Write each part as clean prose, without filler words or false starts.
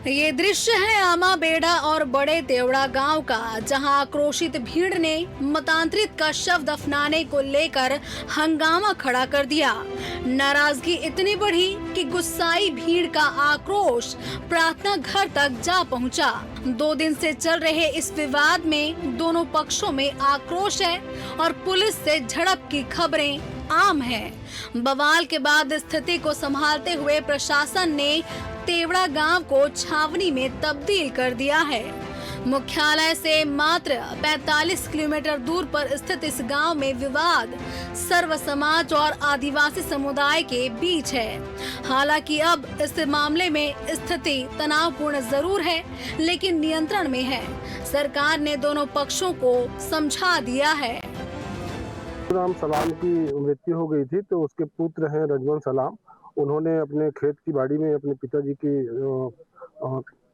ये दृश्य है आमाबेड़ा और बड़े तेवड़ा गांव का, जहां आक्रोशित भीड़ ने मतांतरित का शव दफनाने को लेकर हंगामा खड़ा कर दिया। नाराजगी इतनी बढ़ी कि गुस्साई भीड़ का आक्रोश प्रार्थना घर तक जा पहुंचा। 2 दिन से चल रहे इस विवाद में दोनों पक्षों में आक्रोश है और पुलिस से झड़प की खबरें आम है। बवाल के बाद स्थिति को संभालते हुए प्रशासन ने तेवड़ा गांव को छावनी में तब्दील कर दिया है। मुख्यालय से मात्र 45 किलोमीटर दूर पर स्थित इस गांव में विवाद सर्व समाज और आदिवासी समुदाय के बीच है। हालांकि अब इस मामले में स्थिति तनावपूर्ण जरूर है, लेकिन नियंत्रण में है। सरकार ने दोनों पक्षों को समझा दिया है। राम सलाम की मृत्यु हो गई थी, तो उसके पुत्र हैं रजवन सलाम। उन्होंने अपने खेत की बाड़ी में अपने पिताजी की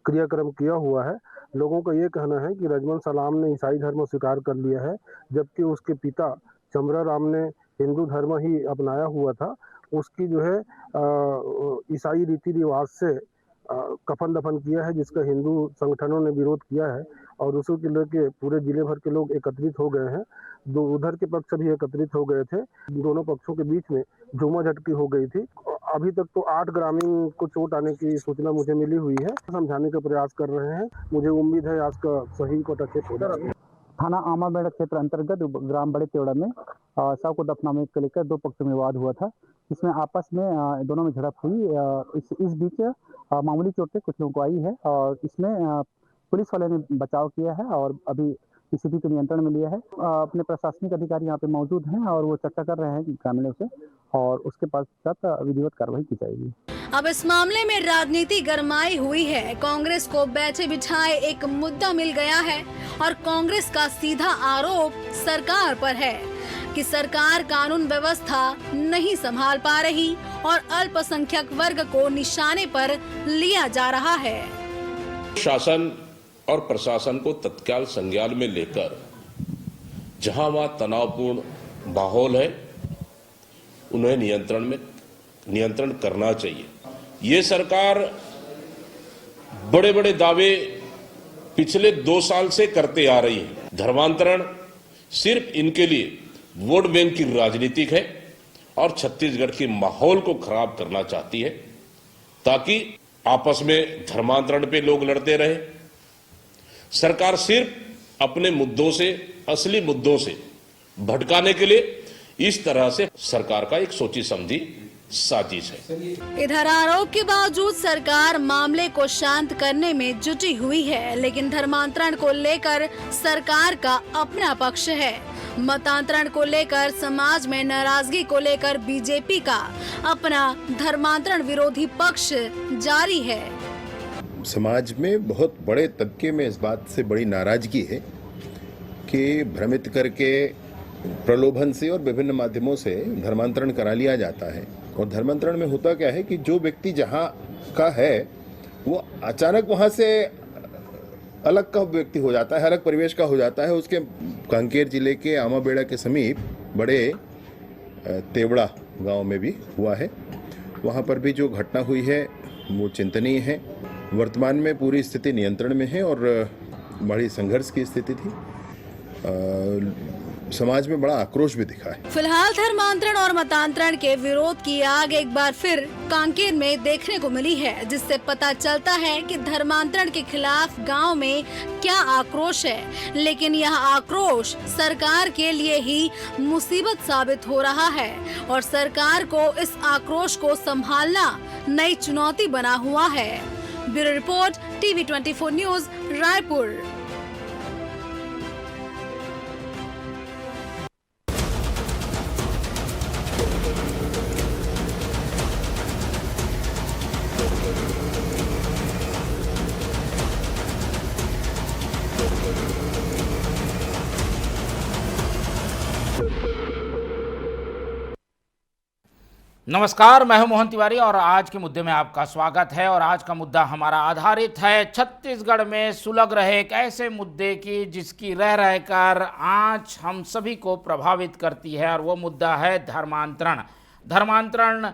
क्रियाक्रम किया हुआ है। लोगों का ये कहना है कि रजवन सलाम ने ईसाई धर्म स्वीकार कर लिया है, जबकि उसके पिता चमरा राम ने हिंदू धर्म ही अपनाया हुआ था। उसकी जो है ईसाई रीति रिवाज से कफन दफन किया है, जिसका हिंदू संगठनों ने विरोध किया है और उसी के लेके पूरे जिले भर के लोग एकत्रित हो गए हैं। उधर के पक्ष भी एकत्रित हो गए थे। दोनों पक्षों के बीच में झूमा झटकी हो गई थी। अभी तक तो 8 ग्रामीण को चोट आने की सूचना मुझे मिली हुई है। समझाने का प्रयास कर रहे हैं। मुझे उम्मीद है आज का सही पदक्षेप होगा। थाना आमाबेड़ा क्षेत्र अंतर्गत ग्राम बड़े तेवड़ा में शव को दफनाने को लेकर 2 पक्षों में विवाद हुआ था। इसमें आपस में दोनों में झड़प हुई। इस बीच मामूली चोटें कुछ लोगों को आई है और इसमें पुलिस वाले ने बचाव किया है और अभी स्थिति को नियंत्रण में लिया है। अपने प्रशासनिक अधिकारी यहाँ पे मौजूद हैं और वो चर्चा कर रहे हैं ग्रामीणों से और उसके पश्चात विधिवत कार्रवाई की जाएगी। अब इस मामले में राजनीति गरमाई हुई है। कांग्रेस को बैठे बिठाए एक मुद्दा मिल गया है और कांग्रेस का सीधा आरोप सरकार पर है कि सरकार कानून व्यवस्था नहीं संभाल पा रही और अल्पसंख्यक वर्ग को निशाने पर लिया जा रहा है। शासन और प्रशासन को तत्काल संज्ञान में लेकर जहां वहां तनावपूर्ण माहौल है, उन्हें नियंत्रण करना चाहिए। ये सरकार बड़े बड़े दावे पिछले 2 साल से करते आ रही है। धर्मांतरण सिर्फ इनके लिए वोट बैंक की राजनीतिक है और छत्तीसगढ़ के माहौल को खराब करना चाहती है, ताकि आपस में धर्मांतरण पे लोग लड़ते रहे। सरकार सिर्फ अपने मुद्दों से, असली मुद्दों से भटकाने के लिए इस तरह से सरकार का एक सोची समझी साजिश है। इधर आरोप के बावजूद सरकार मामले को शांत करने में जुटी हुई है, लेकिन धर्मांतरण को लेकर सरकार का अपना पक्ष है। मतांतरण को लेकर समाज में नाराजगी को लेकर बीजेपी का अपना धर्मांतरण विरोधी पक्ष जारी है। समाज में बहुत बड़े तबके में इस बात से बड़ी नाराजगी है कि भ्रमित करके प्रलोभन से और विभिन्न माध्यमों से धर्मांतरण करा लिया जाता है। और धर्मांतरण में होता क्या है कि जो व्यक्ति जहाँ का है वो अचानक वहाँ से अलग का व्यक्ति हो जाता है, अलग परिवेश का हो जाता है। उसके कांकेर जिले के आमाबेड़ा के समीप बड़े तेवड़ा गांव में भी हुआ है। वहाँ पर भी जो घटना हुई है वो चिंतनीय है। वर्तमान में पूरी स्थिति नियंत्रण में है और बड़ी संघर्ष की स्थिति थी। समाज में बड़ा आक्रोश भी दिखा है। फिलहाल धर्मांतरण और मतांतरण के विरोध की आग एक बार फिर कांकेर में देखने को मिली है, जिससे पता चलता है कि धर्मांतरण के खिलाफ गांव में क्या आक्रोश है। लेकिन यह आक्रोश सरकार के लिए ही मुसीबत साबित हो रहा है और सरकार को इस आक्रोश को संभालना नई चुनौती बना हुआ है। Bureau report, TV 24 news, Raipur. नमस्कार, मैं हूं मोहन तिवारी और आज के मुद्दे में आपका स्वागत है। और आज का मुद्दा हमारा आधारित है छत्तीसगढ़ में सुलग रहे एक ऐसे मुद्दे की जिसकी रह रहकर आँच हम सभी को प्रभावित करती है, और वो मुद्दा है धर्मांतरण। धर्मांतरण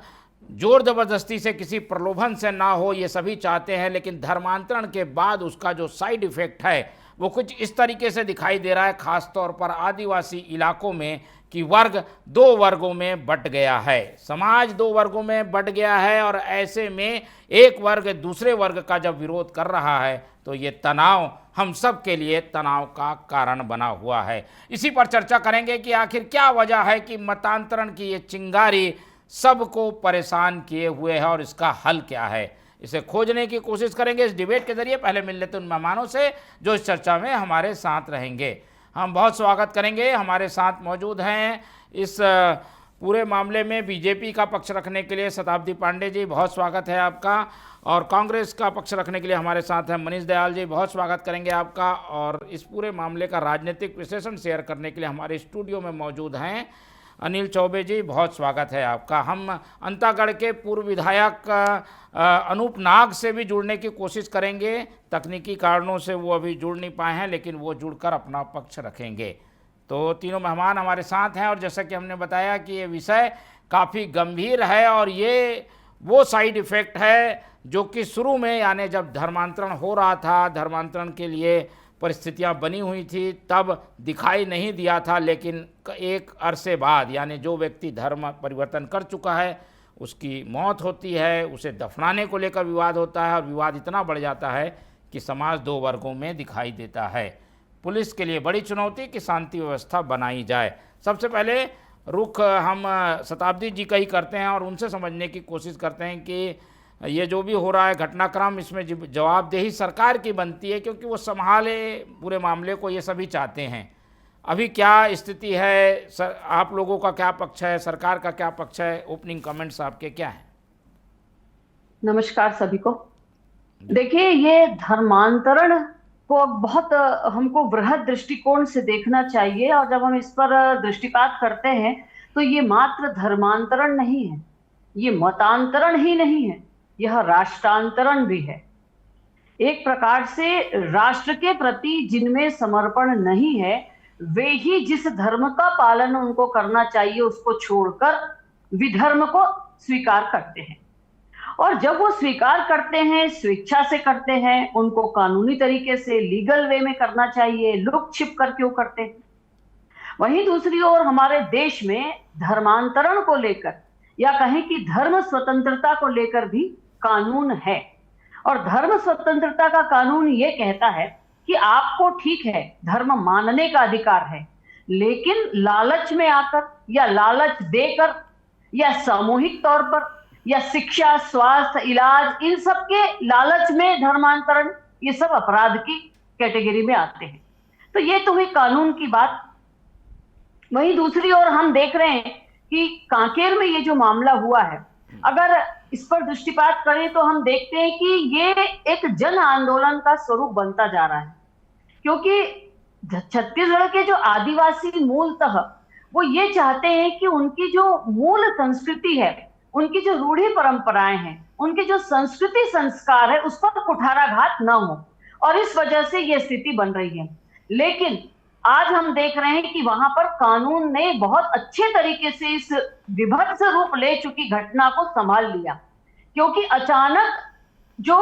जोर जबरदस्ती से किसी प्रलोभन से ना हो, ये सभी चाहते हैं, लेकिन धर्मांतरण के बाद उसका जो साइड इफेक्ट है वो कुछ इस तरीके से दिखाई दे रहा है, खास तौर पर आदिवासी इलाकों में, कि वर्ग दो वर्गों में बंट गया है, समाज दो वर्गों में बंट गया है। और ऐसे में एक वर्ग दूसरे वर्ग का जब विरोध कर रहा है तो ये तनाव हम सब के लिए तनाव का कारण बना हुआ है। इसी पर चर्चा करेंगे कि आखिर क्या वजह है कि मतांतरण की ये चिंगारी सबको परेशान किए हुए है और इसका हल क्या है। इसे खोजने की कोशिश करेंगे इस डिबेट के जरिए। पहले मिल लेते उन मेहमानों से जो इस चर्चा में हमारे साथ रहेंगे। हम बहुत स्वागत करेंगे, हमारे साथ मौजूद हैं इस पूरे मामले में बीजेपी का पक्ष रखने के लिए शताब्दी पांडे जी, बहुत स्वागत है आपका। और कांग्रेस का पक्ष रखने के लिए हमारे साथ हैं मनीष दयाल जी, बहुत स्वागत करेंगे आपका। और इस पूरे मामले का राजनीतिक विश्लेषण शेयर करने के लिए हमारे स्टूडियो में मौजूद हैं अनिल चौबे जी, बहुत स्वागत है आपका। हम अंतागढ़ के पूर्व विधायक अनूप नाग से भी जुड़ने की कोशिश करेंगे, तकनीकी कारणों से वो अभी जुड़ नहीं पाए हैं, लेकिन वो जुड़कर अपना पक्ष रखेंगे। तो तीनों मेहमान हमारे साथ हैं और जैसा कि हमने बताया कि ये विषय काफ़ी गंभीर है और ये वो साइड इफ़ेक्ट है जो कि शुरू में, यानी जब धर्मांतरण हो रहा था, धर्मांतरण के लिए परिस्थितियां बनी हुई थी, तब दिखाई नहीं दिया था, लेकिन एक अरसे बाद, यानी जो व्यक्ति धर्म परिवर्तन कर चुका है उसकी मौत होती है, उसे दफनाने को लेकर विवाद होता है और विवाद इतना बढ़ जाता है कि समाज दो वर्गों में दिखाई देता है। पुलिस के लिए बड़ी चुनौती कि शांति व्यवस्था बनाई जाए। सबसे पहले रुख हम शताब्दी जी का ही करते हैं और उनसे समझने की कोशिश करते हैं कि ये जो भी हो रहा है घटनाक्रम, इसमें जवाबदेही सरकार की बनती है क्योंकि वो संभाले पूरे मामले को, ये सभी चाहते हैं। अभी क्या स्थिति है, आप लोगों का क्या पक्ष है, सरकार का क्या पक्ष है? ओपनिंग कमेंट्स आपके क्या हैं? नमस्कार सभी को। देखिए, ये धर्मांतरण को बहुत हमको बृहद दृष्टिकोण से देखना चाहिए और जब हम इस पर दृष्टिपात करते हैं तो ये मात्र धर्मांतरण नहीं है, ये मतांतरण ही नहीं है, यह राष्ट्रांतरण भी है। एक प्रकार से राष्ट्र के प्रति जिनमें समर्पण नहीं है वे ही जिस धर्म का पालन उनको करना चाहिए उसको छोड़कर विधर्म को स्वीकार करते हैं। और जब वो स्वीकार करते हैं, स्वेच्छा से करते हैं, उनको कानूनी तरीके से लीगल वे में करना चाहिए, लुक छिप कर क्यों करते हैं। वहीं दूसरी ओर हमारे देश में धर्मांतरण को लेकर या कहें कि धर्म स्वतंत्रता को लेकर भी कानून है और धर्म स्वतंत्रता का कानून ये कहता है कि आपको ठीक है धर्म मानने का अधिकार है, लेकिन लालच में आकर या लालच देकर या सामूहिक तौर पर या शिक्षा, स्वास्थ्य, इलाज, इन सब के लालच में धर्मांतरण, ये सब अपराध की कैटेगरी में आते हैं। तो ये तो हुई कानून की बात। वहीं दूसरी ओर हम देख रहे हैं कि कांकेर में ये जो मामला हुआ है, अगर इस पर दृष्टिपात करें तो हम देखते हैं कि ये एक जन आंदोलन का स्वरूप बनता जा रहा है, क्योंकि छत्तीसगढ़ के जो आदिवासी मूलतः वो ये चाहते हैं कि उनकी जो मूल संस्कृति है, उनकी जो रूढ़ी परंपराएं हैं, उनके जो संस्कृति संस्कार है, उस पर कुठाराघात न हो और इस वजह से ये स्थिति बन रही है। लेकिन आज हम देख रहे हैं कि वहां पर कानून ने बहुत अच्छे तरीके से इस विभत्स रूप ले चुकी घटना को संभाल लिया, क्योंकि अचानक जो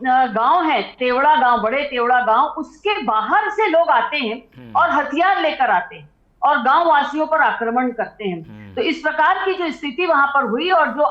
गांव है तेवड़ा गांव, बड़े तेवड़ा गांव, उसके बाहर से लोग आते हैं और हथियार लेकर आते हैं और गांव वासियों पर आक्रमण करते हैं। तो इस प्रकार की जो स्थिति वहां पर हुई और जो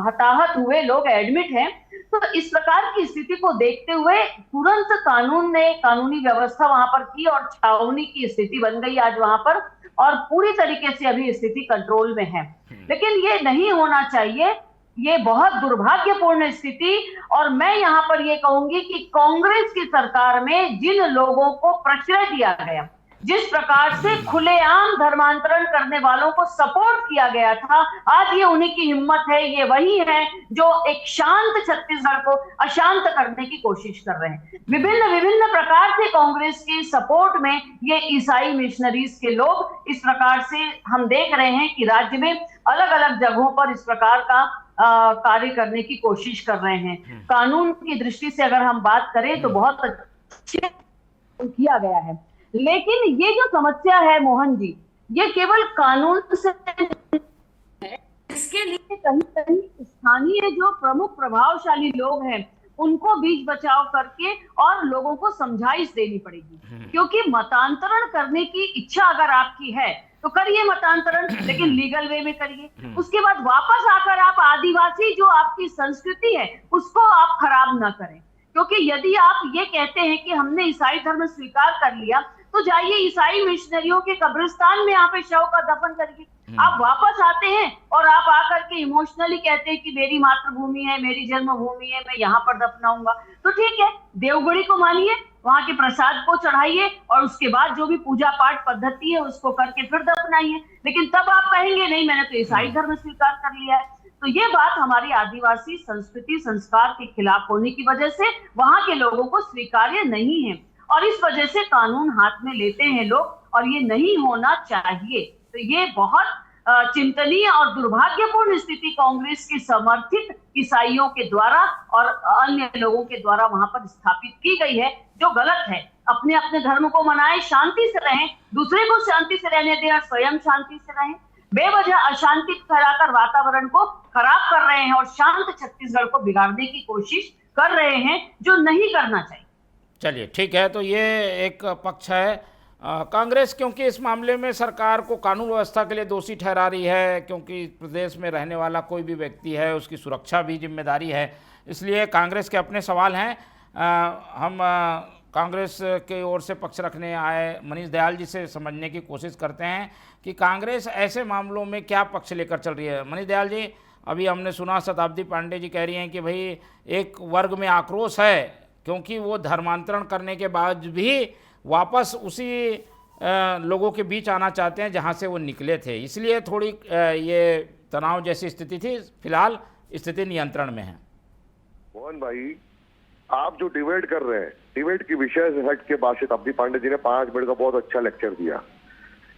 हताहत हुए लोग एडमिट हैं, तो इस प्रकार की स्थिति को देखते हुए तुरंत कानून ने कानूनी व्यवस्था वहां पर की और छावनी की स्थिति बन गई आज वहां पर और पूरी तरीके से अभी स्थिति कंट्रोल में है। लेकिन ये नहीं होना चाहिए, ये बहुत दुर्भाग्यपूर्ण स्थिति। और मैं यहाँ पर ये कहूंगी कि कांग्रेस की सरकार में जिन लोगों को प्रश्रय दिया गया, जिस प्रकार से खुलेआम धर्मांतरण करने वालों को सपोर्ट किया गया था, आज ये उन्हीं की हिम्मत है, ये वही है जो एक शांत छत्तीसगढ़ को अशांत करने की कोशिश कर रहे हैं। विभिन्न प्रकार से कांग्रेस के सपोर्ट में ये ईसाई मिशनरीज के लोग इस प्रकार से हम देख रहे हैं कि राज्य में अलग अलग जगहों पर इस प्रकार का कार्य करने की कोशिश कर रहे हैं। कानून की दृष्टि से अगर हम बात करें तो बहुत अच्छे किया गया है, लेकिन ये जो समस्या है मोहन जी, ये केवल कानून से इसके लिए कि कहीं कहीं स्थानीय जो प्रमुख प्रभावशाली लोग हैं उनको बीच बचाव करके और लोगों को समझाइश देनी पड़ेगी, क्योंकि मतांतरण करने की इच्छा अगर आपकी है तो करिए मतांतरण, लेकिन लीगल वे में करिए। उसके बाद वापस आकर आप आदिवासी जो आपकी संस्कृति है उसको आप खराब ना करें, क्योंकि यदि आप ये कहते हैं कि हमने ईसाई धर्म स्वीकार कर लिया तो जाइए ईसाई मिशनरियों के कब्रिस्तान में यहाँ पे शव का दफन करिए। आप वापस आते हैं और आप आकर के इमोशनली कहते हैं कि मेरी मातृभूमि है, मेरी जन्मभूमि है, मैं यहाँ पर दफनाऊंगा। तो ठीक है, देवगढ़ी को मानिए, वहां के प्रसाद को चढ़ाइए और उसके बाद जो भी पूजा पाठ पद्धति है उसको करके फिर दफनाइए, लेकिन तब आप कहेंगे नहीं मैंने तो ईसाई धर्म स्वीकार कर लिया है। तो ये बात हमारी आदिवासी संस्कृति संस्कार के खिलाफ होने की वजह से वहां के लोगों को स्वीकार्य नहीं है और इस वजह से कानून हाथ में लेते हैं लोग, और ये नहीं होना चाहिए। तो ये बहुत चिंतनीय और दुर्भाग्यपूर्ण स्थिति कांग्रेस की समर्थित ईसाइयों के द्वारा और अन्य लोगों के द्वारा वहां पर स्थापित की गई है, जो गलत है। अपने अपने धर्म को मनाएं, शांति से रहें, दूसरे को शांति से रहने दें और स्वयं शांति से रहें। बेवजह अशांति फैलाकर वातावरण को खराब कर रहे हैं और शांत छत्तीसगढ़ को बिगाड़ने की कोशिश कर रहे हैं, जो नहीं करना चाहिए। चलिए ठीक है, तो ये एक पक्ष है। कांग्रेस क्योंकि इस मामले में सरकार को कानून व्यवस्था के लिए दोषी ठहरा रही है, क्योंकि प्रदेश में रहने वाला कोई भी व्यक्ति है उसकी सुरक्षा भी जिम्मेदारी है, इसलिए कांग्रेस के अपने सवाल हैं। हम कांग्रेस के ओर से पक्ष रखने आए मनीष दयाल जी से समझने की कोशिश करते हैं कि कांग्रेस ऐसे मामलों में क्या पक्ष लेकर चल रही है। मनीष दयाल जी, अभी हमने सुना शताब्दी पांडे जी कह रही हैं कि भाई एक वर्ग में आक्रोश है क्योंकि वो धर्मांतरण करने के बाद भी वापस उसी लोगों के बीच आना चाहते हैं जहां से वो निकले थे, इसलिए थोड़ी ये तनाव जैसी स्थिति थी। फिलहाल स्थिति नियंत्रण में है। मोहन भाई, आप जो डिबेट कर रहे हैं, डिबेट की विषय से हट के बाद शताब्दी पांडे जी ने 5 मिनट का बहुत अच्छा लेक्चर दिया।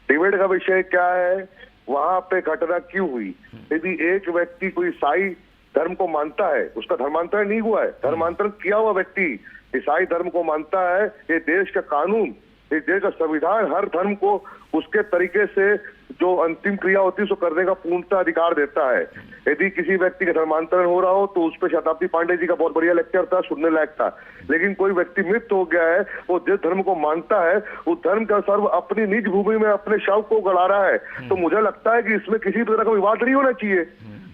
डिबेट का विषय क्या है, वहां पे घटना क्यों हुई। यदि एक व्यक्ति कोई ईसाई धर्म को मानता है, उसका धर्मांतरण नहीं हुआ है, धर्मांतरण किया हुआ व्यक्ति ईसाई धर्म को मानता है, ये देश का कानून, ये देश का संविधान हर धर्म को उसके तरीके से जो अंतिम क्रिया होती है उसको करने का पूर्णतः अधिकार देता है। यदि किसी व्यक्ति का धर्मांतरण हो रहा हो तो उस पर शताब्दी पांडे जी का बहुत बढ़िया लेक्चर था, सुनने लायक था। लेकिन कोई व्यक्ति मृत हो गया है, वो जिस धर्म को मानता है उस धर्म के अनुसार वो अपनी निज भूमि में अपने शव को गड़ा रहा है, तो मुझे लगता है कि इसमें किसी तरह का विवाद नहीं होना चाहिए।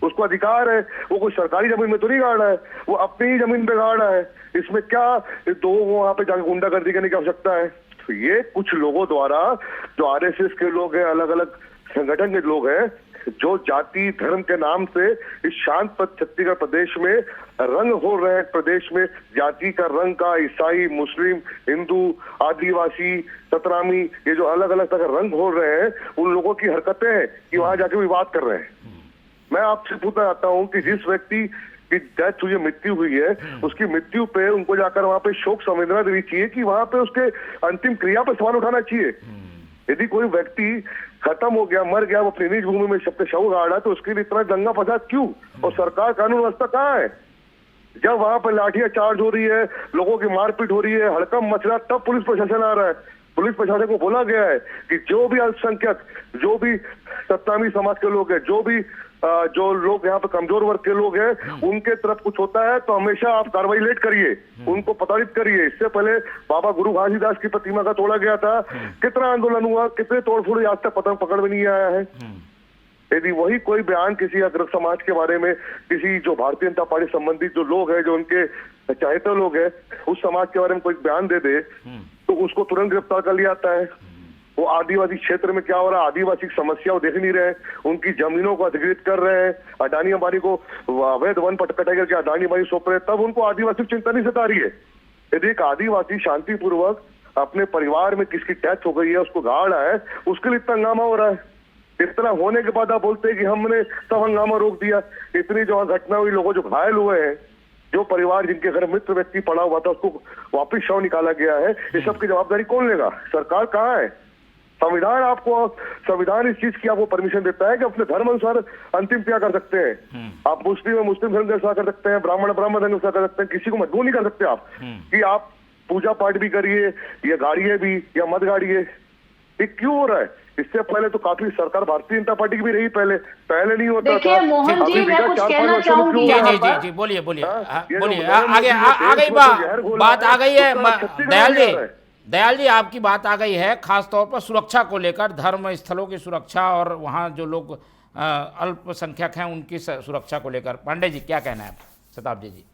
उसको अधिकार है, वो कोई सरकारी जमीन में तो नहीं गाड़ रहा है, वो अपनी ही जमीन पे गाड़ रहा है। इसमें क्या दो वहां पे जाकर गुंडागर्दी करने की आवश्यकता है। तो ये कुछ लोगों द्वारा, जो आरएसएस के लोग हैं, अलग अलग संगठन के लोग हैं, जो जाति धर्म के नाम से इस शांत छत्तीसगढ़ प्रदेश में रंग हो रहे हैं। प्रदेश में जाति का रंग का ईसाई, मुस्लिम, हिंदू, आदिवासी, सतरामी, ये जो अलग अलग तरह का रंग हो रहे हैं, उन लोगों की हरकतें हैं कि वहां जाके विवाद कर रहे हैं। मैं आपसे पूछना चाहता हूं कि जिस व्यक्ति की डेथ हुई है, मृत्यु हुई है, उसकी मृत्यु पे उनको जाकर वहां पे शोक संवेदना देनी चाहिए कि वहां पे उसके अंतिम क्रिया पर सवाल उठाना चाहिए। यदि कोई व्यक्ति खत्म हो गया, मर गया, वो अपनी निज भूमि में शव गाड़ा, तो उसके लिए इतना दंगा फसाद क्यों? और सरकार कानून व्यवस्था कहाँ है? जब वहां पर लाठियां चार्ज हो रही है, लोगों की मारपीट हो रही है, हड़कंप मच रहा है, तब पुलिस प्रशासन आ रहा है। पुलिस प्रशासन को बोला गया है कि जो भी अल्पसंख्यक, जो भी सत्तामी समाज के लोग हैं, जो लोग यहाँ पे कमजोर वर्ग के लोग हैं, उनके तरफ कुछ होता है तो हमेशा आप कार्रवाई लेट करिए, उनको प्रताड़ित करिए। इससे पहले बाबा गुरु घासीदास की प्रतिमा का तोड़ा गया था, कितना आंदोलन हुआ, कितने तोड़फोड़, आज तक पकड़ में नहीं आया है। यदि वही कोई बयान किसी अग्र समाज के बारे में, किसी जो भारतीय जनता पार्टी संबंधित जो लोग हैं, जो उनके चाहते लोग हैं, उस समाज के बारे में कोई बयान दे दे तो उसको तुरंत गिरफ्तार कर लिया जाता है। वो आदिवासी क्षेत्र में क्या हो रहा है, आदिवासी की समस्या वो देख नहीं रहे, उनकी जमीनों को अधिकृत कर रहे हैं, अडानी अंबानी को अवैध वन कटाई करके अडानी अंबानी सौंप रहे, तब उनको आदिवासी की चिंता नहीं सता रही है। यदि एक आदिवासी शांतिपूर्वक अपने परिवार में किसकी डेथ हो गई है, उसको गाड़ा है, उसके लिए इतना हंगामा हो रहा है। इतना होने के बाद आप बोलते हैं कि हमने सब हंगामा रोक दिया। इतनी जो घटना हुई, लोगों जो घायल हुए हैं, जो परिवार जिनके घर मृत व्यक्ति पड़ा हुआ था उसको वापिस शव निकाला गया है, ये सब की जवाबदारी कौन लेगा? सरकार कहाँ है? संविधान इस चीज की आपको परमिशन देता है कि अपने धर्म अनुसार अंतिम क्रिया कर सकते हैं। आप मुस्लिम धर्म के अनुसार कर सकते हैं, ब्राह्मण धर्म के अनुसार कर सकते हैं, किसी को मजबूर नहीं कर सकते आप कि आप पूजा पाठ भी करिए या गाड़िए भी या मत गाड़िए। ये क्यों हो रहा है? इससे पहले तो काफी सरकार भारतीय जनता पार्टी की भी रही, पहले नहीं होता देखिए था। मोहन जी, अभी मैं कुछ 4-5 कहना वर्षों में चाहूंगी क्यों यहाँ हुआ? पर। जी बोलिए बोलिए ये बोलिए जो आगे आ गई बात आ गई है दयाल जी। दयाल जी आपकी बात आ गई है, खास तौर पर सुरक्षा को लेकर, धर्म स्थलों की सुरक्षा और वहाँ जो लोग अल्पसंख्यक हैं उनकी सुरक्षा को लेकर। पांडे जी क्या कहना है? शताब्दी जी।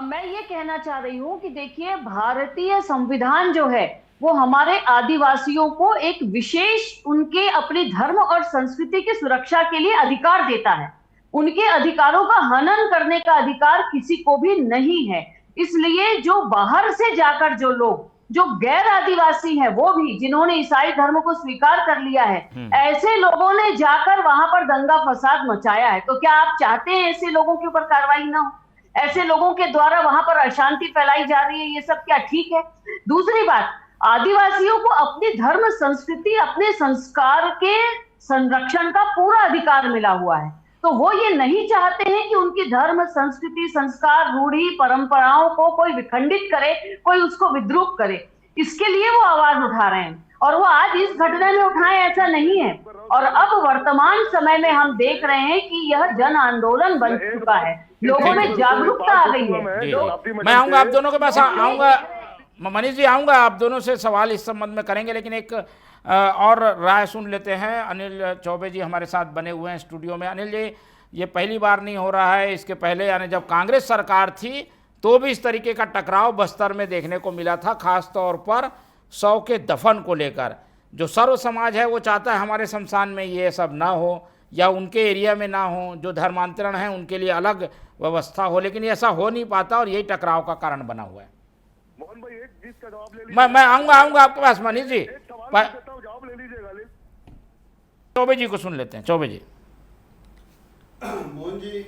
मैं ये कहना चाह रही हूँ कि देखिए, भारतीय संविधान जो है वो हमारे आदिवासियों को एक विशेष उनके अपने धर्म और संस्कृति की सुरक्षा के लिए अधिकार देता है। उनके अधिकारों का हनन करने का अधिकार किसी को भी नहीं है। इसलिए जो बाहर से जाकर जो लोग जो गैर आदिवासी हैं, वो भी जिन्होंने ईसाई धर्म को स्वीकार कर लिया है, ऐसे लोगों ने जाकर वहां पर दंगा फसाद मचाया है। तो क्या आप चाहते हैं ऐसे लोगों के ऊपर कार्रवाई ना हो? ऐसे लोगों के द्वारा वहां पर अशांति फैलाई जा रही है, ये सब क्या ठीक है? दूसरी बात, आदिवासियों को अपनी धर्म संस्कृति अपने संस्कार के संरक्षण का पूरा अधिकार मिला हुआ है। तो वो ये नहीं चाहते हैं कि उनकी धर्म संस्कृति संस्कार रूढ़ी परंपराओं को कोई विखंडित करे, कोई उसको विद्रूप करे। इसके लिए वो आवाज उठा रहे हैं और वो आज इस घटना में उठाए ऐसा नहीं है। और अब वर्तमान समय में हम देख रहे हैं कि यह जन आंदोलन बन चुका है, लोगों में जागरूकता आ गई है। मैं आऊंगा आप दोनों के पास, आऊंगा मनीष जी, आऊंगा आप दोनों से सवाल इस संबंध में करेंगे, लेकिन एक और राय सुन लेते हैं। अनिल चौबे जी हमारे साथ बने हुए हैं स्टूडियो में। अनिल जी, ये पहली बार नहीं हो रहा है, इसके पहले यानी जब कांग्रेस सरकार थी तो भी इस तरीके का टकराव बस्तर में देखने को मिला था, खास तौर पर 100 के दफन को लेकर। जो सर्व समाज है वो चाहता है हमारे शमशान में ये सब ना हो या उनके एरिया में ना हो, जो धर्मांतरण है उनके लिए अलग व्यवस्था हो, लेकिन ऐसा हो नहीं पाता और यही टकराव का कारण बना हुआ है। मोहन भाई एक चीज का जवाब ले लीजिए। मैं आऊंगा आपके पास मनीष जी। जवाब ले लीजिएगा। चौबे जी को सुन लेते हैं। चौबे जी। मोहन जी,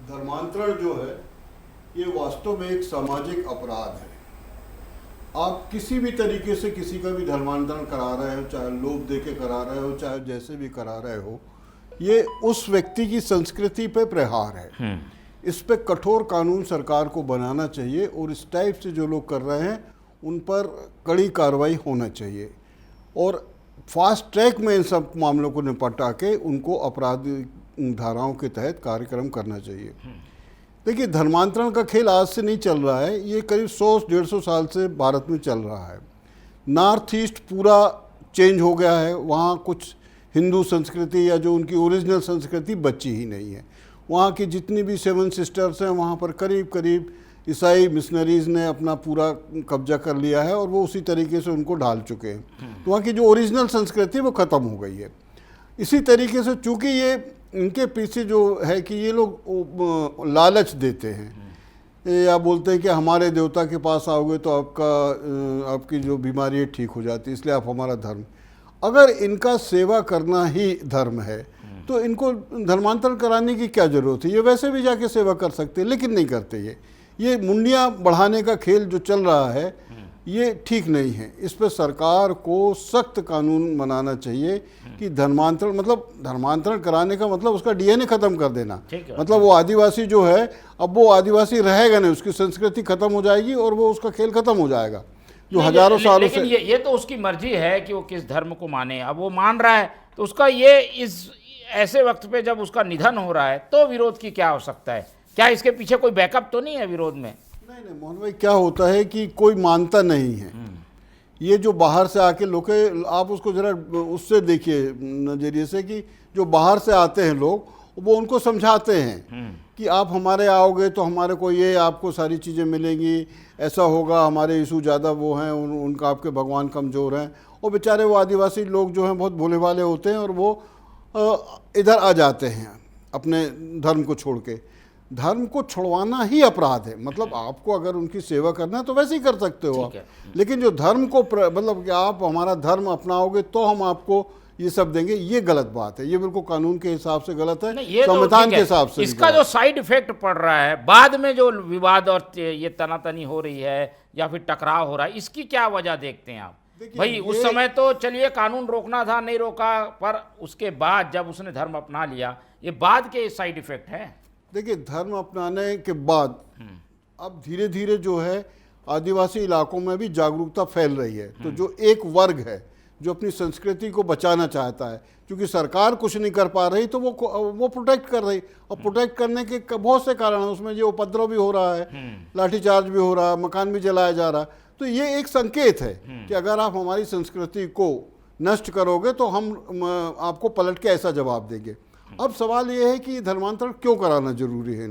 धर्मांतरण जो है ये वास्तव में एक सामाजिक अपराध है। आप किसी भी तरीके से किसी का भी धर्मांतरण करा रहे हो, चाहे लोभ दे के करा रहे हो, चाहे जैसे भी करा रहे हो, ये उस व्यक्ति की संस्कृति पे प्रहार है। इस पे कठोर कानून सरकार को बनाना चाहिए और इस टाइप से जो लोग कर रहे हैं उन पर कड़ी कार्रवाई होना चाहिए और फास्ट ट्रैक में इन सब मामलों को निपटा के उनको अपराध धाराओं के तहत कार्यक्रम करना चाहिए। देखिए, धर्मांतरण का खेल आज से नहीं चल रहा है, ये करीब 100-150 साल से भारत में चल रहा है। नॉर्थ ईस्ट पूरा चेंज हो गया है, वहाँ कुछ हिंदू संस्कृति या जो उनकी ओरिजिनल संस्कृति बची ही नहीं है। वहाँ की जितनी भी 7 सिस्टर्स हैं वहाँ पर करीब करीब ईसाई मिशनरीज़ ने अपना पूरा कब्जा कर लिया है और वो उसी तरीके से उनको ढाल चुके हैं। तो वहाँ की जो ओरिजिनल संस्कृति वो ख़त्म हो गई है। इसी तरीके से चूँकि ये इनके पीछे जो है कि ये लोग लालच देते हैं या बोलते हैं कि हमारे देवता के पास आओगे तो आपकी जो बीमारी है ठीक हो जाती है, इसलिए आप हमारा धर्म। अगर इनका सेवा करना ही धर्म है तो इनको धर्मांतरण कराने की क्या ज़रूरत है? ये वैसे भी जाके सेवा कर सकते हैं, लेकिन नहीं करते। ये मुंडियाँ बढ़ाने का खेल जो चल रहा है ये ठीक नहीं है। इस पर सरकार को सख्त कानून बनाना चाहिए कि धर्मांतरण कराने का मतलब उसका डीएनए खत्म कर देना। मतलब वो आदिवासी जो है अब वो आदिवासी रहेगा नहीं, उसकी संस्कृति खत्म हो जाएगी और वो उसका खेल खत्म हो जाएगा जो हजारों सालों से। ये तो उसकी मर्जी है कि वो किस धर्म को माने। अब वो मान रहा है तो उसका ये इस ऐसे वक्त पे जब उसका निधन हो रहा है तो विरोध की क्या आवश्यकता है? क्या इसके पीछे कोई बैकअप तो नहीं है विरोध में? नहीं मोहन भाई, क्या होता है कि कोई मानता नहीं है। ये जो बाहर से आके लोग, आप उसको जरा उससे देखिए नजरिए से कि जो बाहर से आते हैं लोग वो उनको समझाते हैं कि आप हमारे आओगे तो हमारे को ये आपको सारी चीज़ें मिलेंगी, ऐसा होगा, हमारे यीशु ज़्यादा वो हैं, उनका आपके भगवान कमज़ोर हैं। और बेचारे वो आदिवासी लोग जो हैं बहुत भोले भाले होते हैं और वो इधर आ जाते हैं अपने धर्म को छोड़ के। धर्म को छुड़वाना ही अपराध है। मतलब आपको अगर उनकी सेवा करना है तो वैसे ही कर सकते हो आप, लेकिन जो धर्म को मतलब कि आप हमारा धर्म अपनाओगे तो हम आपको ये सब देंगे, ये गलत बात है। ये बिल्कुल कानून के हिसाब से गलत है, संविधान के हिसाब से। इसका जो साइड इफेक्ट पड़ रहा है बाद में, जो विवाद और ये तनातनी हो रही है या फिर टकराव हो रहा है, इसकी क्या वजह देखते हैं आप? भाई उस समय तो चलिए कानून रोकना था, नहीं रोका, पर उसके बाद जब उसने धर्म अपना लिया, ये बाद के साइड इफेक्ट है। देखिए, धर्म अपनाने के बाद अब धीरे धीरे जो है आदिवासी इलाकों में भी जागरूकता फैल रही है। तो जो एक वर्ग है जो अपनी संस्कृति को बचाना चाहता है, क्योंकि सरकार कुछ नहीं कर पा रही तो वो प्रोटेक्ट कर रही, और प्रोटेक्ट करने के बहुत से कारण हैं, उसमें जो उपद्रव भी हो रहा है, लाठीचार्ज भी हो रहा है, मकान भी जलाया जा रहा है। तो ये एक संकेत है कि अगर आप हमारी संस्कृति को नष्ट करोगे तो हम आपको पलट के ऐसा जवाब देंगे। अब सवाल ये है कि धर्मांतरण क्यों कराना जरूरी है?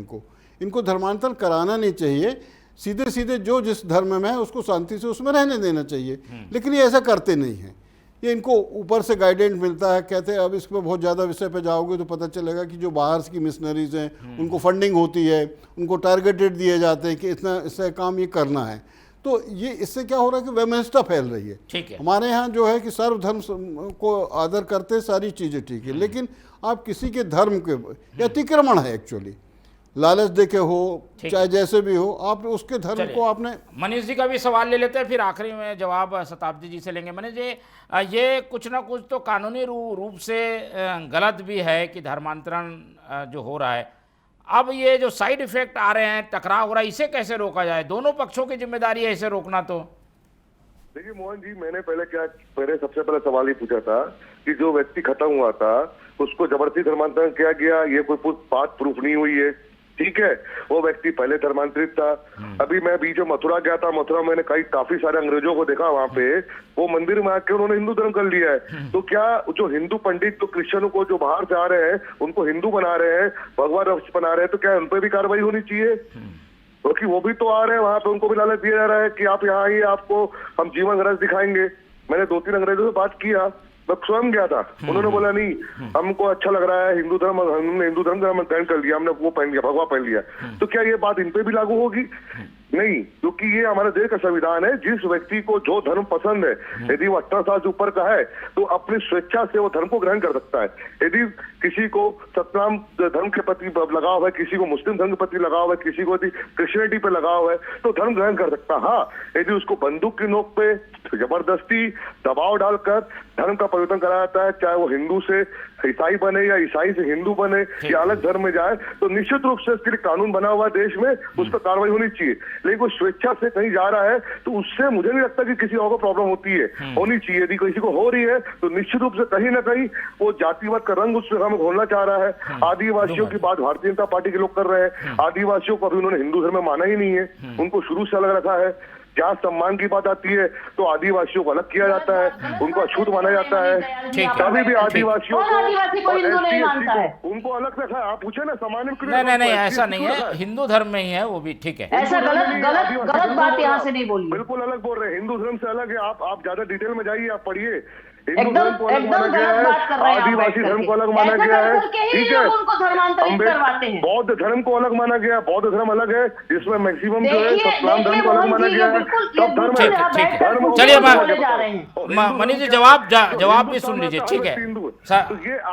इनको धर्मांतरण कराना नहीं चाहिए, सीधे सीधे जो जिस धर्म में है उसको शांति से उसमें रहने देना चाहिए, लेकिन ये ऐसा करते नहीं हैं। ये इनको ऊपर से गाइडेंस मिलता है, कहते हैं अब इस पर बहुत ज़्यादा विषय पे जाओगे तो पता चलेगा कि जो बाहर की मिशनरीज हैं उनको फंडिंग होती है, उनको टारगेटेड दिए जाते हैं कि इतना इससे काम ये करना है। तो ये इससे क्या हो रहा है कि वैमनस्यता फैल रही है। ठीक है। हमारे यहाँ जो है कि सर्वधर्म को आदर करते, सारी चीज़ें ठीक है, लेकिन आप किसी के धर्म के ये अतिक्रमण है एक्चुअली, लालच देके हो चाहे जैसे भी हो, आप उसके धर्म को आपने। मनीष जी का भी सवाल ले लेते हैं, फिर आखिरी में जवाब शताब्दी जी से लेंगे। मनीष जी, ये कुछ ना कुछ तो कानूनी रूप से गलत भी है कि धर्मांतरण जो हो रहा है, अब ये जो साइड इफेक्ट आ रहे हैं, टकराव हो रहा है, इसे कैसे रोका जाए? दोनों पक्षों की जिम्मेदारी है इसे रोकना। तो देखिए मोहन जी, मैंने सबसे पहले सवाल ही पूछा था कि जो व्यक्ति खत्म हुआ था उसको जबरदस्ती धर्मांतरण किया गया, ये कोई बात प्रूफ नहीं हुई है। ठीक है, वो व्यक्ति पहले धर्मांतरित था। अभी मैं बीच में मथुरा गया था, मथुरा मैंने काफी सारे अंग्रेजों को देखा वहां पे, वो मंदिर में आके उन्होंने हिंदू धर्म कर लिया है। तो क्या जो हिंदू पंडित तो क्रिश्चियनों को जो बाहर से आ रहे हैं उनको हिंदू बना रहे हैं, भगवा रक्ष बना रहे हैं, तो क्या उन पर भी कार्रवाई होनी चाहिए? क्योंकि वो भी तो आ रहे हैं वहां पे, उनको भी लालच दिया जा रहा है कि आप यहाँ आइए, आपको हम जीवन रस दिखाएंगे। मैंने 2-3 अंग्रेजों से बात किया, मैं स्वयं गया था, उन्होंने बोला नहीं हमको अच्छा लग रहा है हिंदू धर्म, हमने हिंदू धर्म ग्रहण कर लिया, हमने वो पहन लिया, भगवा पहन लिया। तो क्या ये बात इन पे भी लागू होगी? नहीं, क्योंकि ये हमारे देश का संविधान है। जिस व्यक्ति को जो धर्म पसंद है, यदि वो 18 साल से ऊपर का है तो अपनी स्वेच्छा से वो धर्म को ग्रहण कर सकता है। यदि किसी को सतनाम धर्म के प्रति लगाव है, किसी को मुस्लिम धर्म के प्रति लगाव है, किसी को क्रिश्चियनिटी पे लगाव है, तो धर्म ग्रहण कर सकता है। हाँ, यदि उसको बंदूक की नोक पे जबरदस्ती दबाव डालकर धर्म का परिवर्तन कराया जाता है, चाहे वो हिंदू से ईसाई बने या ईसाई से हिंदू बने या अलग धर्म में जाए, तो निश्चित रूप से इसके लिए कानून बना हुआ देश में, उस पर कार्रवाई होनी चाहिए। लेकिन कोई स्वेच्छा से कहीं जा रहा है तो उससे मुझे नहीं लगता कि किसी और को प्रॉब्लम होती है, होनी चाहिए। यदि किसी को हो रही है तो निश्चित रूप से कहीं ना कहीं वो जातिवाद का रंग उस जगह में घोलना चाह रहा है। आदिवासियों की बात भारतीय जनता पार्टी के लोग कर रहे हैं। आदिवासियों को अभी उन्होंने हिंदू धर्म में माना ही नहीं है, उनको शुरू से अलग रखा है। जहाँ सम्मान की बात आती है तो आदिवासियों को अलग किया जाता है, उनको अछूत माना जाता है। कभी भी आदिवासियों को उनको अलग रखा है। आप पूछे ना सामान्य, नहीं ऐसा नहीं है, हिंदू धर्म में ही है वो भी। ठीक है, ऐसा गलत बात यहाँ से नहीं बोली, बिल्कुल अलग बोल रहे हैं। हिंदू धर्म से अलग है। आप ज्यादा डिटेल में जाइए, आप पढ़िए। हिंदू धर्म को अलग माना गया है, आदिवासी धर्म को अलग माना गया है, ठीक है, बौद्ध धर्म को अलग माना गया है, बौद्ध धर्म अलग है जिसमें मैक्सिमम जो है इस्लाम धर्म को अलग माना गया है। सब धर्म चलिए मनीष जी जवाब भी सुन लीजिए। ठीक है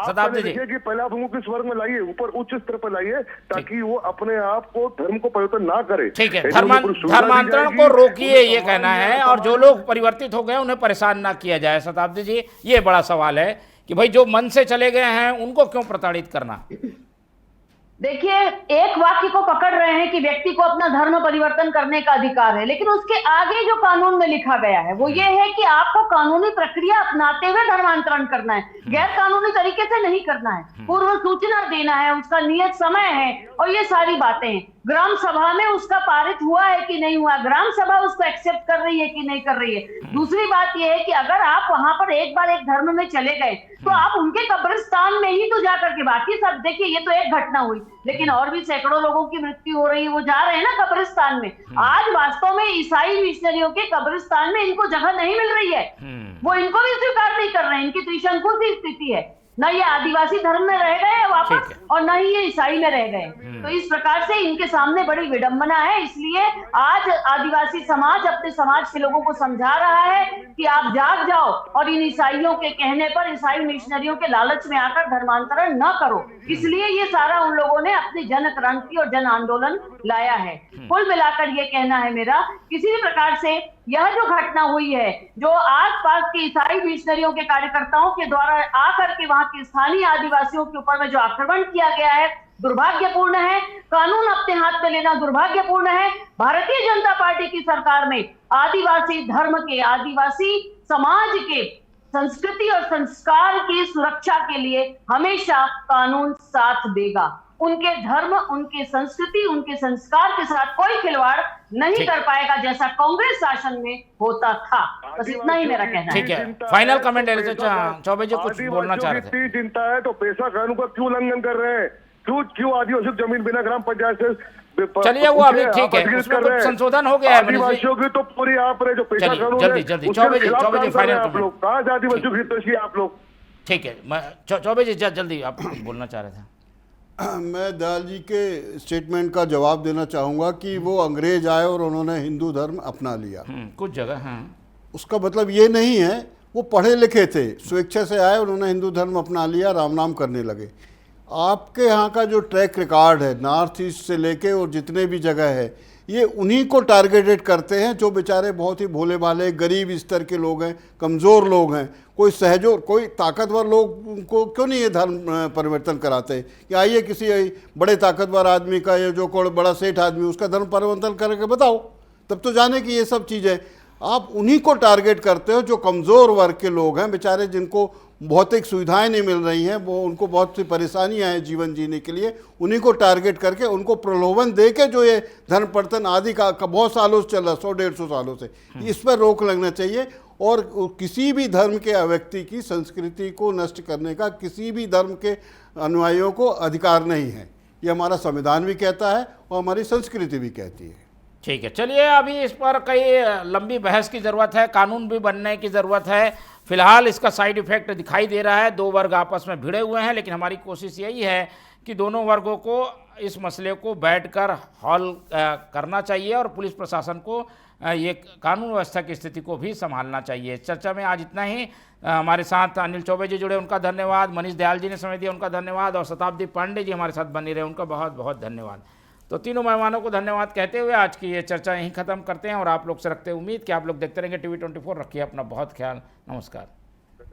शताब्दी जी, कि पहले आप उनको किस वर्ग में लाइए, ऊपर उच्च स्तर पर लाइए, ताकि वो अपने आप को धर्म को परिवर्तन ना करे। ठीक है, धर्मांतरण को रोकिए ये कहना है, और जो लोग परिवर्तित हो गए उन्हें परेशान ना किया जाए। शताब्दी जी, ये बड़ा सवाल है कि भाई जो मन से चले गए हैं उनको क्यों प्रताड़ित करना? देखिए, एक वाक्य को पकड़ रहे हैं कि व्यक्ति को अपना धर्म परिवर्तन करने का अधिकार है, लेकिन उसके आगे जो कानून में लिखा गया है वो ये है कि आपको कानूनी प्रक्रिया अपनाते हुए धर्मांतरण करना है, गैर कानूनी तरीके से नहीं करना है। पूर्व सूचना देना है, उसका नियत समय है, और ये सारी बातें हैं। ग्राम सभा में उसका पारित हुआ है कि नहीं हुआ, ग्राम सभा उसको एक्सेप्ट कर रही है कि नहीं कर रही है। दूसरी बात यह है कि अगर आप वहां पर एक बार एक धर्म में चले गए तो आप उनके कब्रिस्तान में ही तो जाकर के, बाकी सब देखिए ये तो एक घटना हुई, लेकिन और भी सैकड़ों लोगों की मृत्यु हो रही है, वो जा रहे हैं ना कब्रिस्तान में। आज वास्तव में ईसाई मिशनरियों के कब्रिस्तान में इनको जगह नहीं मिल रही है, वो इनको भी स्वीकार नहीं कर रहे हैं। इनकी त्रिशंकु सी स्थिति है, न ये आदिवासी धर्म में रह गए वापस और न ही ये ईसाई में रह गए। तो इस प्रकार से इनके सामने बड़ी विडंबना है। इसलिए आज आदिवासी समाज अपने समाज के लोगों को समझा रहा है कि आप जाग जाओ और इन ईसाइयों के कहने पर, ईसाई मिशनरियों के लालच में आकर धर्मांतरण न करो। इसलिए ये सारा उन लोगों ने अपनी जन क्रांति और जन आंदोलन लाया है। कुल मिलाकर ये कहना है मेरा, किसी भी प्रकार से यह जो घटना हुई है, जो आसपास के ईसाई मिशनरियों के कार्यकर्ताओं के द्वारा आकर के वहां के स्थानीय आदिवासियों के ऊपर में जो आक्रमण किया गया है, दुर्भाग्यपूर्ण है। कानून अपने हाथ में लेना दुर्भाग्यपूर्ण है। भारतीय जनता पार्टी की सरकार में आदिवासी धर्म के, आदिवासी समाज के संस्कृति और संस्कार की सुरक्षा के लिए हमेशा कानून साथ देगा। उनके धर्म, उनके संस्कृति, उनके संस्कार के साथ कोई खिलवाड़ नहीं कर पाएगा जैसा कांग्रेस शासन में होता था। बस इतना ही मेरा कहना है। ठीक है, फाइनल कमेंट ले लेते हैं। चौबे जी कुछ बोलना चाह रहे थे। चिंता है तो पैसा कानून का क्यों उल्लंघन कर रहे हैं? क्यों आदिवासियों की जमीन बिना ग्राम पंचायत से? चलिए वो अभी ठीक है, उसमें कुछ संशोधन हो गया है। आदिवासियों की तो पूरी आप रहे जो पैसा कानून जल्दी जल्दी चौबे जी फाइनल आप लोग कहाँ से आदिवासियों की हितैषी आप लोग? ठीक है, चौबे जी जल्दी आप कुछ बोलना चाह रहे थे। मैं दयाल जी के स्टेटमेंट का जवाब देना चाहूँगा कि वो अंग्रेज आए और उन्होंने हिंदू धर्म अपना लिया। कुछ जगह हाँ, उसका मतलब ये नहीं है, वो पढ़े लिखे थे, स्वेच्छा से आए, उन्होंने हिंदू धर्म अपना लिया, राम नाम करने लगे। आपके यहाँ का जो ट्रैक रिकॉर्ड है नॉर्थ ईस्ट से लेके और जितने भी जगह है, ये उन्हीं को टारगेटेड करते हैं जो बेचारे बहुत ही भोले भाले गरीब स्तर के लोग हैं, कमज़ोर लोग हैं। कोई सहजोर, कोई ताकतवर लोग को क्यों नहीं ये धर्म परिवर्तन कराते कि आइए किसी बड़े ताकतवर आदमी का, या जो कोई बड़ा सेठ आदमी उसका धर्म परिवर्तन करके बताओ, तब तो जाने कि ये सब चीज़ें। आप उन्हीं को टारगेट करते हो जो कमज़ोर वर्ग के लोग हैं बेचारे, जिनको भौतिक सुविधाएं नहीं मिल रही हैं, वो उनको बहुत सी परेशानियां हैं जीवन जीने के लिए, उन्हीं को टारगेट करके उनको प्रलोभन दे के जो ये धर्म परिवर्तन आदि का बहुत सालों से चल रहा, 100-150 सालों से, इस पर रोक लगना चाहिए। और किसी भी धर्म के व्यक्ति की संस्कृति को नष्ट करने का किसी भी धर्म के अनुयायियों को अधिकार नहीं है। ये हमारा संविधान भी कहता है और हमारी संस्कृति भी कहती है। ठीक है, चलिए अभी इस पर कई लंबी बहस की ज़रूरत है, कानून भी बनने की ज़रूरत है। फिलहाल इसका साइड इफेक्ट दिखाई दे रहा है, दो वर्ग आपस में भिड़े हुए हैं, लेकिन हमारी कोशिश यही है कि दोनों वर्गों को इस मसले को बैठकर हल करना चाहिए और पुलिस प्रशासन को ये कानून व्यवस्था की स्थिति को भी संभालना चाहिए। चर्चा में आज इतना ही। हमारे साथ अनिल चौबे जी जुड़े, उनका धन्यवाद। मनीष दयाल जी ने समय दिया, उनका धन्यवाद। और शताब्दी पांडे जी हमारे साथ बने रहे, उनका बहुत बहुत धन्यवाद। तो तीनों मेहमानों को धन्यवाद कहते हुए आज की ये चर्चा यहीं ख़त्म करते हैं और आप लोग से रखते हैं उम्मीद कि आप लोग देखते रहेंगे TV24। रखिए अपना बहुत ख्याल। नमस्कार।